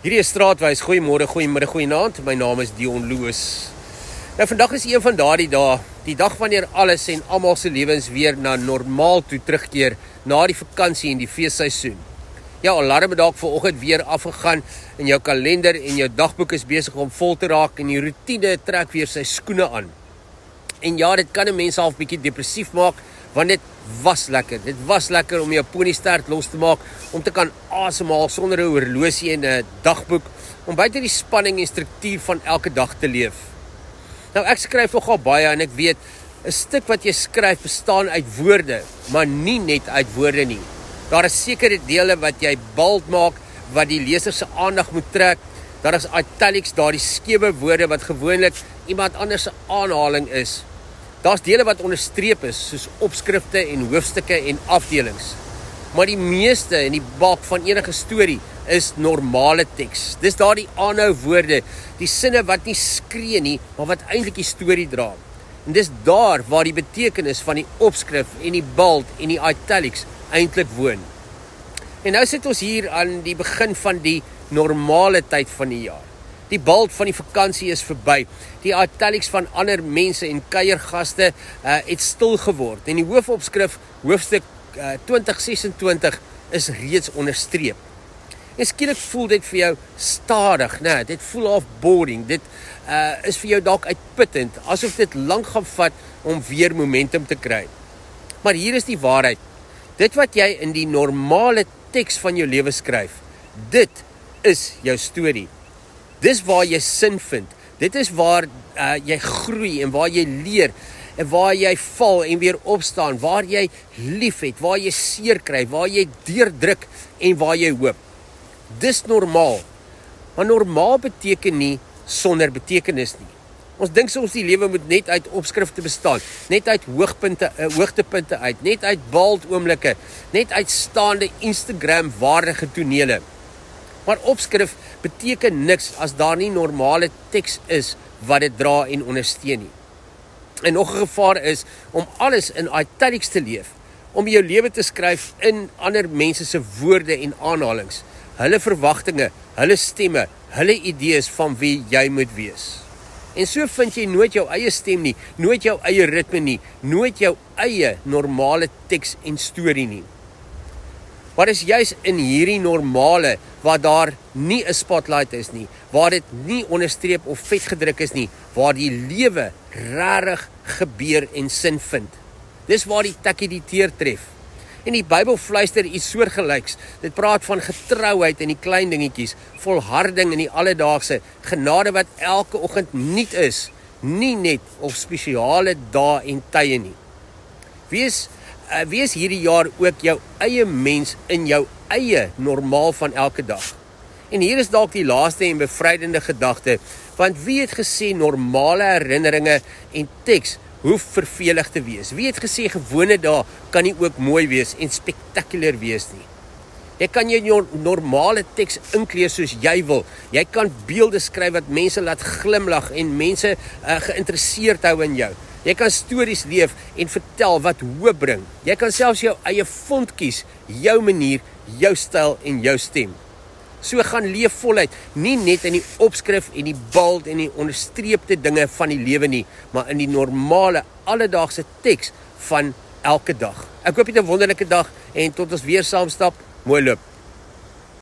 Hierdie is Straatwys. Goeiemôre, goeiemiddag, goeienaand. My naam is Dion Loos. Nou vandag is een van daardie dae, die dag wanneer alles en almal se lewens weer na normaal toe terugkeer na die vakansie en die feesseisoen. Ja, alarm dalk vanoggend weer afgegaan en jou kalender en jou dagboek is besig om vol te raak en die roetine trek weer sy skoene aan. En ja, dit kan 'n mens half bietjie depressief maak, want dit was lekker. Dit was lekker om jou poniestert los te maak, om te kan asemhaal sonder 'n horlosie en 'n dagboek, om buite die spanning en struktuur van elke dag te leef. Nou ek skryf nogal baie en ek weet, 'n stuk wat jy skryf bestaan uit woorde, maar nie net uit woorde nie. Daar is sekere dele wat jy bold maak, wat die leser se aandag moet trek. Daar is italics, daardie skewe woorde wat gewoonlik iemand anders se aanhaling is. Daar's dele wat onderstreep is, soos opskrifte en hoofstukke en afdelings. Maar die meeste en die bulk van enige storie is normale teks. Dis daardie aanhou woorde, die sinne wat nie skree nie, maar wat eintlik die storie dra. En dis daar waar die betekenis van die opskrif en die bold en die italics eintlik woon. En nou sit ons hier aan die begin van die normale tyd van die jaar. Die bold van die vakansie is verby. Die italics van ander mense en kuiergaste het stil geword. En die hoofopskrif, hoofstuk 2026, is reeds onderstreep. En skielik voel dit vir jou stadig, né? Dit voel half boring. Dit is vir jou dalk uitputtend, asof dit lank gaan vat om weer momentum te kry. Maar hier is die waarheid. Dit wat jy in die normale teks van jou lewe skryf, dit is jou storie. Dis waar jy sin vind. Dit is waar jy groei en waar jy leer en waar jy val en weer opstaan, waar jy lief het, waar jy seer kry, waar jy deurdruk en waar jy hoop. Dis normaal. Maar normaal beteken nie sonder betekenis nie. Ons dink soms die lewe moet net uit opskrifte bestaan, net uit hoogtepunte uit, net uit bold oomblikke, net uit staande Instagram waardige tonele. Maar opskrif beteken niks as daar nie normale teks is wat dit dra en ondersteun nie. En nog 'n gevaar is om alles in italics te leef, om jou lewe te skryf in ander mense se woorde en aanhalings, hulle verwagtinge, hulle stemme, hulle idees van wie jy moet wees. En so vind jy nooit jou eie stem nie, nooit jou eie ritme nie, nooit jou eie normale teks en storie nie. Maar is juis in hierdie normale, waar daar nie 'n spotlight is nie, waar dit nie onderstreep of vet gedruk is nie, waar die lewe regtig gebeur en sin vind. Dis waar die tikkie die teer tref. En die Bybel fluister iets soortgelyks. Dit praat van getrouheid in die klein dingetjies, volharding in die alledaagse, genade wat elke oggend nuut is, nie net op spesiale dae en tye nie. Wees hierdie jaar ook jou eie mens in jou eie normaal van elke dag. En hier is dalk die laaste en bevrydende gedagte, want wie het gesê normale herinneringe en teks hoef vervelig te wees? Wie het gesê gewone dae kan nie ook mooi wees en spectacular wees nie? Jy kan jou normale teks inkleer soos jy wil. Jy kan beelde skryf wat mense laat glimlag en mense geïnteresseerd hou in jou. Jy kan stories leef en vertel wat hoop bring. Jy kan selfs jou eie font kies, jou manier, jou styl en jou stem. So gaan leef voluit, nie net in die opskrif en die bold en die onderstreepte dinge van die lewe nie, maar in die normale, alledaagse teks van elke dag. Ek hoop jy het 'n wonderlike dag en tot ons weer saam stap, mooi loop.